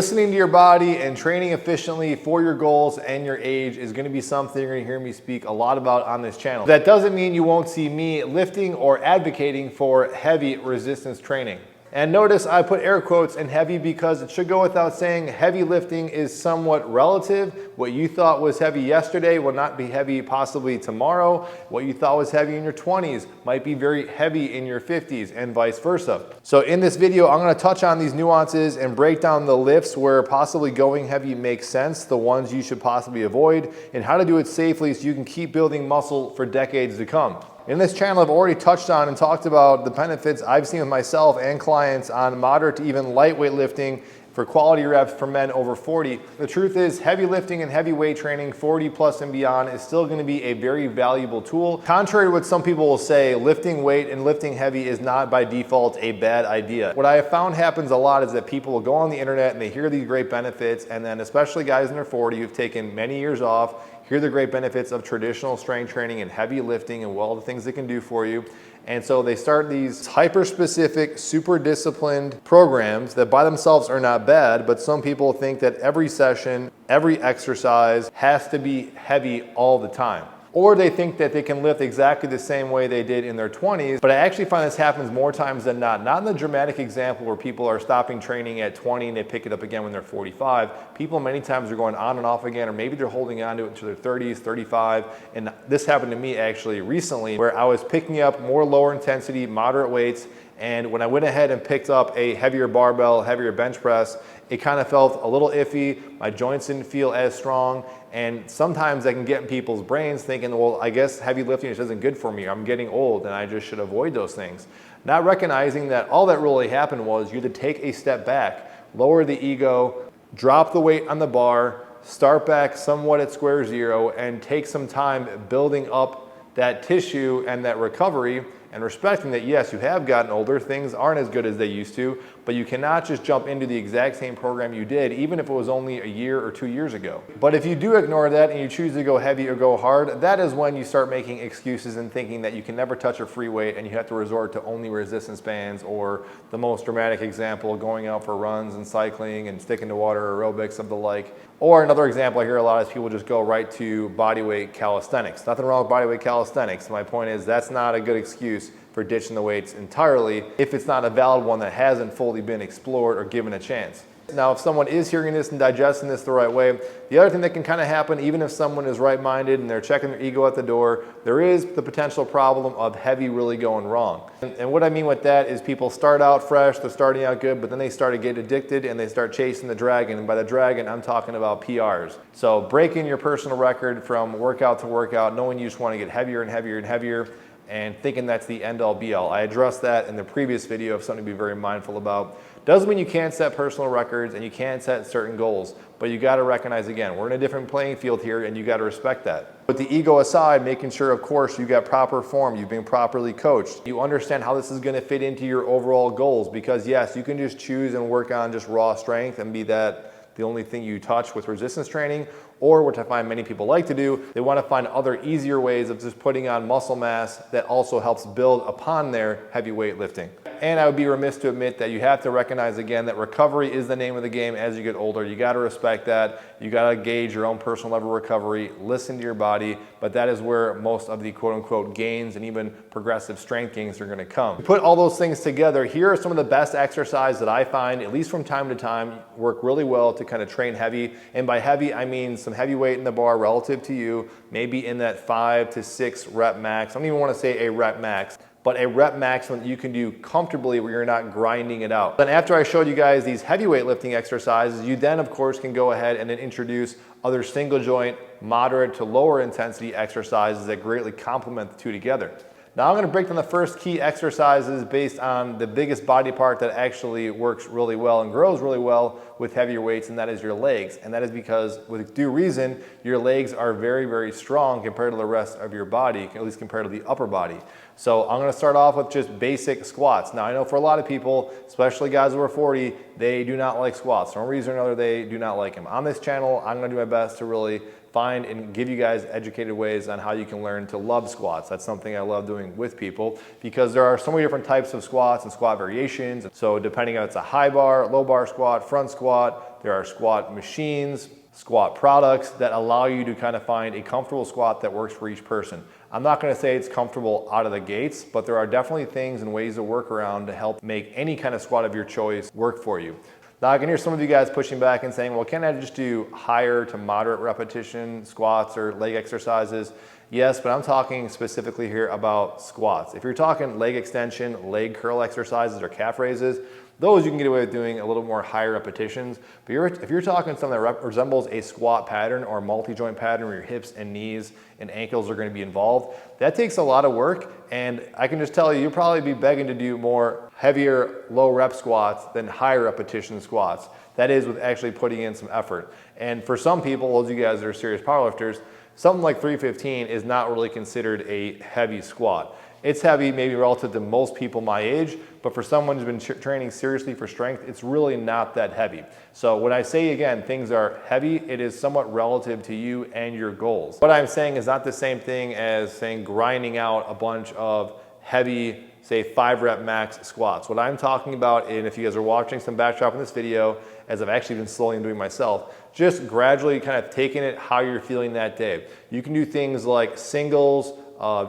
Listening to your body and training efficiently for your goals and your age is going to be something you're going to hear me speak a lot about on this channel. That doesn't mean you won't see me lifting or advocating for heavy resistance training. And notice I put air quotes in heavy because it should go without saying heavy lifting is somewhat relative. What you thought was heavy yesterday will not be heavy possibly tomorrow. What you thought was heavy in your 20s might be very heavy in your 50s and vice versa. So in this video, I'm going to touch on these nuances and break down the lifts where possibly going heavy makes sense, the ones you should possibly avoid, and how to do it safely so you can keep building muscle for decades to come. In this channel, I've already touched on and talked about the benefits I've seen with myself and clients on moderate to even lightweight lifting for quality reps for men over 40. The truth is, heavy lifting and heavy weight training, 40 plus and beyond, is still going to be a very valuable tool. Contrary to what some people will say, lifting weight and lifting heavy is not by default a bad idea. What I have found happens a lot is that people will go on the internet and they hear these great benefits, and then especially guys in their 40 who've taken many years off, hear the great benefits of traditional strength training and heavy lifting and all the things it can do for you. And so they start these hyper-specific, super disciplined programs that by themselves are not bad, but some people think that every session, every exercise has to be heavy all the time. Or they think that they can lift exactly the same way they did in their 20s, but I actually find this happens more times than not. Not in the dramatic example where people are stopping training at 20 and they pick it up again when they're 45. People many times are going on and off again, or maybe they're holding on to it into their 30s, 35. And this happened to me actually recently, where I was picking up more lower intensity, moderate weights, and when I went ahead and picked up a heavier barbell, heavier bench press, it kind of felt a little iffy. My joints didn't feel as strong. And sometimes I can get in people's brains thinking, well, I guess heavy lifting just isn't good for me. I'm getting old and I just should avoid those things. Not recognizing that all that really happened was you had to take a step back, lower the ego, drop the weight on the bar, start back somewhat at square zero, and take some time building up that tissue and that recovery, and respecting that, yes, you have gotten older, things aren't as good as they used to, but you cannot just jump into the exact same program you did, even if it was only a year or 2 years ago. But if you do ignore that and you choose to go heavy or go hard, that is when you start making excuses and thinking that you can never touch a free weight and you have to resort to only resistance bands, or the most dramatic example, going out for runs and cycling and sticking to water aerobics of the like. Or another example I hear a lot is people just go right to bodyweight calisthenics. Nothing wrong with bodyweight calisthenics. My point is that's not a good excuse for ditching the weights entirely if it's not a valid one that hasn't fully been explored or given a chance. Now, if someone is hearing this and digesting this the right way, the other thing that can kind of happen, even if someone is right-minded and they're checking their ego at the door, there is the potential problem of heavy really going wrong. And what I mean with that is people start out fresh, they're starting out good, but then they start to get addicted and they start chasing the dragon. And by the dragon, I'm talking about PRs. So breaking your personal record from workout to workout, knowing you just want to get heavier and heavier and heavier, and thinking that's the end-all be-all. I addressed that in the previous video of something to be very mindful about. Doesn't mean you can't set personal records and you can't set certain goals, but you gotta recognize, again, we're in a different playing field here and you gotta respect that. With the ego aside, making sure, of course, you got proper form, you've been properly coached, you understand how this is gonna fit into your overall goals, because yes, you can just choose and work on just raw strength and be that the only thing you touch with resistance training, or which I find many people like to do, they want to find other easier ways of just putting on muscle mass that also helps build upon their heavy weight lifting. And I would be remiss to admit that you have to recognize again that recovery is the name of the game as you get older. You got to respect that. You got to gauge your own personal level of recovery, listen to your body, but that is where most of the quote unquote gains and even progressive strength gains are going to come. To put all those things together, here are some of the best exercises that I find, at least from time to time, work really well to kind of train heavy. And by heavy, I mean some heavy weight in the bar relative to you, maybe in that 5 to 6 rep max. I don't even want to say a rep max, but a rep maximum that you can do comfortably where you're not grinding it out. Then after I showed you guys these heavyweight lifting exercises, you then of course can go ahead and then introduce other single joint, moderate to lower intensity exercises that greatly complement the two together. Now I'm going to break down the first key exercises based on the biggest body part that actually works really well and grows really well with heavier weights, and that is your legs. And that is because, with due reason, your legs are very, very strong compared to the rest of your body, at least compared to the upper body. So I'm going to start off with just basic squats. Now I know for a lot of people, especially guys over 40, they do not like squats. For one reason or another, they do not like them. On this channel, I'm going to do my best to really find and give you guys educated ways on how you can learn to love squats. That's something I love doing with people, because there are so many different types of squats and squat variations. So depending on if it's a high bar, low bar squat, front squat, squat, there are squat machines, squat products that allow you to kind of find a comfortable squat that works for each person. I'm not going to say it's comfortable out of the gates, but there are definitely things and ways to work around to help make any kind of squat of your choice work for you. Now I can hear some of you guys pushing back and saying, well, can't I just do higher to moderate repetition squats or leg exercises? Yes, but I'm talking specifically here about squats. If you're talking leg extension, leg curl exercises, or calf raises, those you can get away with doing a little more higher repetitions. But if you're talking something that resembles a squat pattern or a multi-joint pattern where your hips and knees and ankles are going to be involved, that takes a lot of work. And I can just tell you, you'll probably be begging to do more heavier, low rep squats than higher repetition squats. That is with actually putting in some effort. And for some people, those of you guys that are serious powerlifters, something like 315 is not really considered a heavy squat. It's heavy maybe relative to most people my age, but for someone who's been training seriously for strength, it's really not that heavy. So when I say, again, things are heavy, it is somewhat relative to you and your goals. What I'm saying is not the same thing as saying grinding out a bunch of heavy, say 5 rep max squats. What I'm talking about, and if you guys are watching some backdrop in this video, as I've actually been slowly doing myself, just gradually kind of taking it how you're feeling that day. You can do things like singles,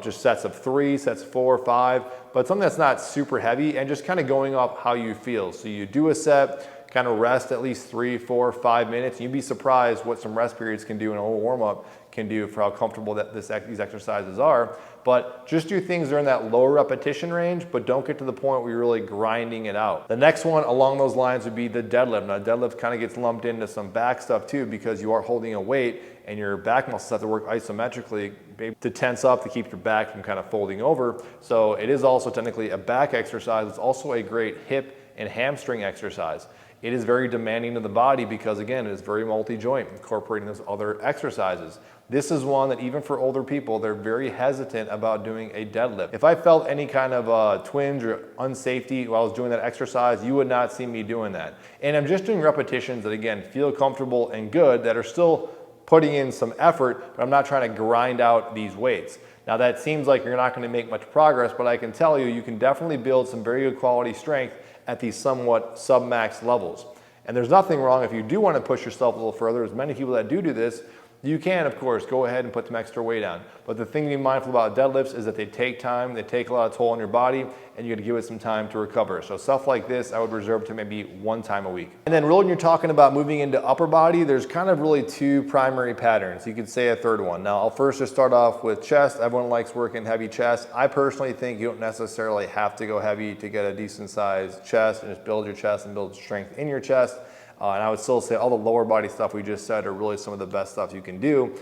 just sets of 3, sets 4, 5, but something that's not super heavy and just kind of going up how you feel. So you do a set, kind of rest at least 3, 4, 5 minutes. And you'd be surprised what some rest periods can do and a little warm up can do for how comfortable that these exercises are. But just do things that are in that lower repetition range, but don't get to the point where you're really grinding it out. The next one along those lines would be the deadlift. Now deadlift kind of gets lumped into some back stuff too, because you are holding a weight and your back muscles have to work isometrically to tense up to keep your back from kind of folding over. So it is also technically a back exercise. It's also a great hip and hamstring exercise. It is very demanding to the body because, again, it is very multi-joint, incorporating those other exercises. This is one that even for older people, they're very hesitant about doing a deadlift. If I felt any kind of twinge or unsafety while I was doing that exercise, you would not see me doing that. And I'm just doing repetitions that, again, feel comfortable and good, that are still putting in some effort, but I'm not trying to grind out these weights. Now that seems like you're not going to make much progress, but I can tell you, you can definitely build some very good quality strength at these somewhat sub-max levels. And there's nothing wrong if you do want to push yourself a little further. As many people that do this, you can, of course, go ahead and put some extra weight on. But the thing to be mindful about deadlifts is that they take time, they take a lot of toll on your body, and you got to give it some time to recover. So stuff like this, I would reserve to maybe 1 time a week. And then really when you're talking about moving into upper body, there's kind of really 2 primary patterns. You could say a third one. Now I'll first just start off with chest. Everyone likes working heavy chest. I personally think you don't necessarily have to go heavy to get a decent sized chest and just build your chest and build strength in your chest. And I would still say all the lower body stuff we just said are really some of the best stuff you can do.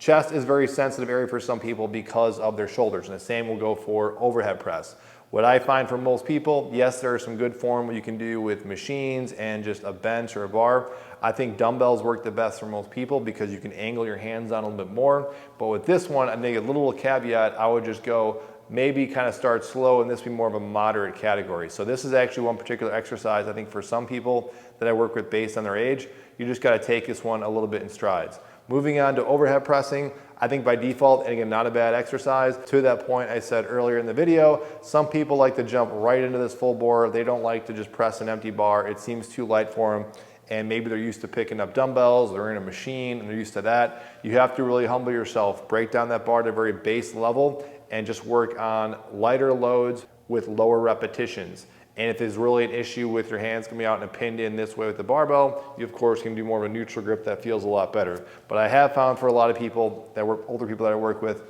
Chest is a very sensitive area for some people because of their shoulders, and the same will go for overhead press. What I find for most people, yes, there are some good form you can do with machines and just a bench or a bar. I think dumbbells work the best for most people because you can angle your hands on a little bit more. But with this one, I think a little caveat, I would just go maybe kind of start slow and this be more of a moderate category. So this is actually one particular exercise I think for some people that I work with based on their age, you just got to take this one a little bit in strides. Moving on to overhead pressing, I think by default, and again, not a bad exercise. To that point I said earlier in the video, some people like to jump right into this full bore. They don't like to just press an empty bar. It seems too light for them. And maybe they're used to picking up dumbbells, they're in a machine and they're used to that. You have to really humble yourself, break down that bar to a very base level and just work on lighter loads with lower repetitions. And if there's really an issue with your hands coming out and pinned in this way with the barbell, you of course can do more of a neutral grip that feels a lot better. But I have found for a lot of people that work, older people that I work with,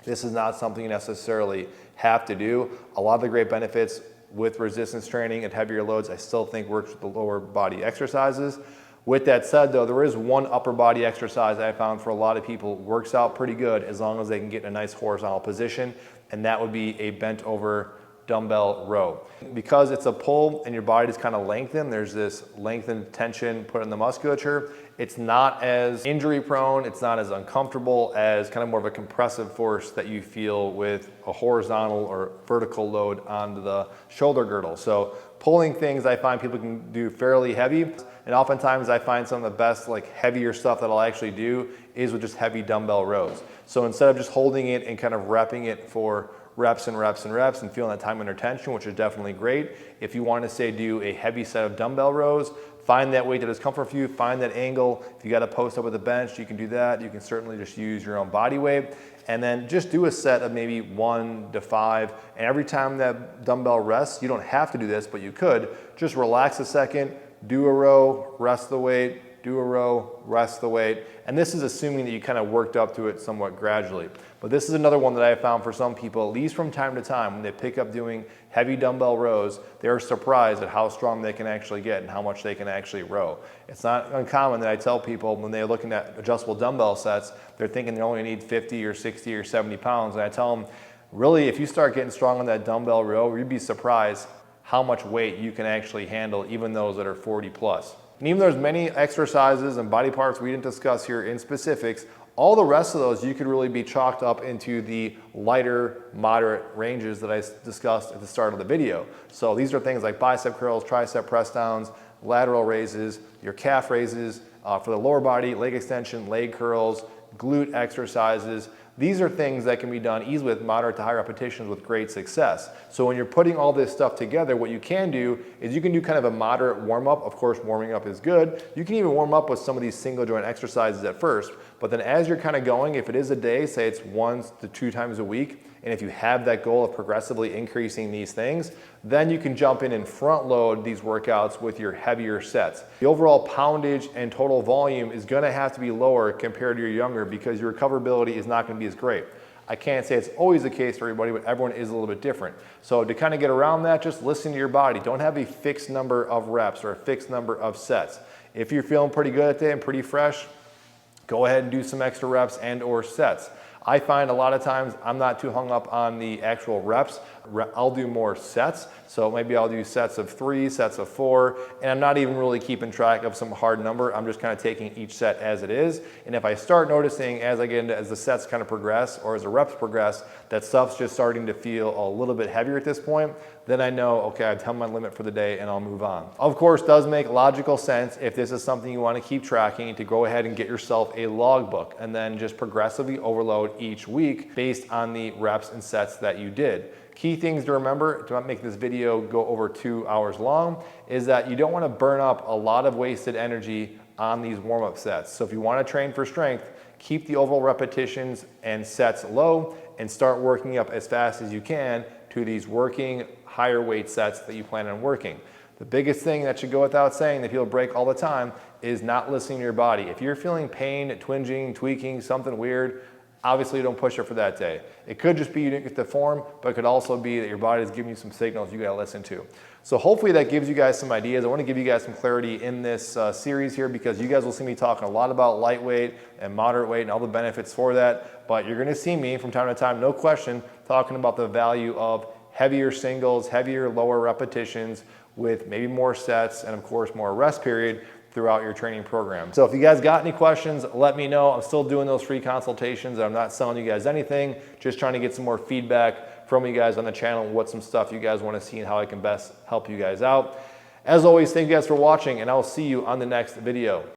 this is not something you necessarily have to do. A lot of the great benefits with resistance training and heavier loads, I still think works with the lower body exercises. With that said though, there is one upper body exercise I found for a lot of people works out pretty good as long as they can get in a nice horizontal position, and that would be a bent over dumbbell row. Because it's a pull and your body is kind of lengthened, there's this lengthened tension put in the musculature. It's not as injury prone, it's not as uncomfortable as kind of more of a compressive force that you feel with a horizontal or vertical load onto the shoulder girdle. So pulling things I find people can do fairly heavy, and oftentimes I find some of the best like heavier stuff that I'll actually do is with just heavy dumbbell rows. So instead of just holding it and kind of repping it for reps and reps and reps and feeling that time under tension, which is definitely great. If you want to say do a heavy set of dumbbell rows, find that weight that is comfortable for you, find that angle. If you got to post up with a bench, you can do that. You can certainly just use your own body weight. And then just do a set of maybe 1 to 5. And every time that dumbbell rests, you don't have to do this, but you could, just relax a second, do a row, rest the weight, do a row, rest the weight. And this is assuming that you kind of worked up to it somewhat gradually. But this is another one that I have found for some people, at least from time to time, when they pick up doing heavy dumbbell rows, they're surprised at how strong they can actually get and how much they can actually row. It's not uncommon that I tell people when they're looking at adjustable dumbbell sets, they're thinking they only need 50 or 60 or 70 pounds. And I tell them, really, if you start getting strong on that dumbbell row, you'd be surprised how much weight you can actually handle, even those that are 40 plus. And even though there's many exercises and body parts we didn't discuss here in specifics, all the rest of those you could really be chalked up into the lighter, moderate ranges that I discussed at the start of the video. So these are things like bicep curls, tricep press downs, lateral raises, your calf raises, for the lower body, leg extension, leg curls, glute exercises. These are things that can be done easily with moderate to high repetitions with great success. So when you're putting all this stuff together, what you can do is you can do kind of a moderate warm-up. Of course, warming up is good. You can even warm up with some of these single joint exercises at first, but then as you're kind of going, if it is a day, say it's 1 to 2 times a week, and if you have that goal of progressively increasing these things, then you can jump in and front load these workouts with your heavier sets. The overall poundage and total volume is gonna have to be lower compared to your younger because your recoverability is not gonna be as great. I can't say it's always the case for everybody, but everyone is a little bit different. So to kind of get around that, just listen to your body. Don't have a fixed number of reps or a fixed number of sets. If you're feeling pretty good at that and pretty fresh, go ahead and do some extra reps and or sets. I find a lot of times I'm not too hung up on the actual reps. I'll do more sets. So maybe I'll do sets of 3, sets of 4, and I'm not even really keeping track of some hard number. I'm just kind of taking each set as it is. And if I start noticing as I get into, as the sets kind of progress or as the reps progress, that stuff's just starting to feel a little bit heavier at this point, then I know, okay, I've hit my limit for the day and I'll move on. Of course, it does make logical sense if this is something you want to keep tracking to go ahead and get yourself a logbook and then just progressively overload each week based on the reps and sets that you did. Key things to remember, to not make this video go over 2 hours long, is that you don't want to burn up a lot of wasted energy on these warm-up sets. So if you want to train for strength, keep the overall repetitions and sets low and start working up as fast as you can to these working higher weight sets that you plan on working. The biggest thing that should go without saying that people break all the time is not listening to your body. If you're feeling pain, twinging, tweaking, something weird, obviously don't push it for that day. It could just be you didn't get the form, but it could also be that your body is giving you some signals you gotta listen to. So hopefully that gives you guys some ideas. I wanna give you guys some clarity in this series here because you guys will see me talking a lot about lightweight and moderate weight and all the benefits for that, but you're gonna see me from time to time, no question, talking about the value of heavier singles, heavier lower repetitions with maybe more sets and of course more rest period throughout your training program. So if you guys got any questions, let me know. I'm still doing those free consultations. I'm not selling you guys anything, just trying to get some more feedback from you guys on the channel, what some stuff you guys want to see and how I can best help you guys out. As always, thank you guys for watching and I'll see you on the next video.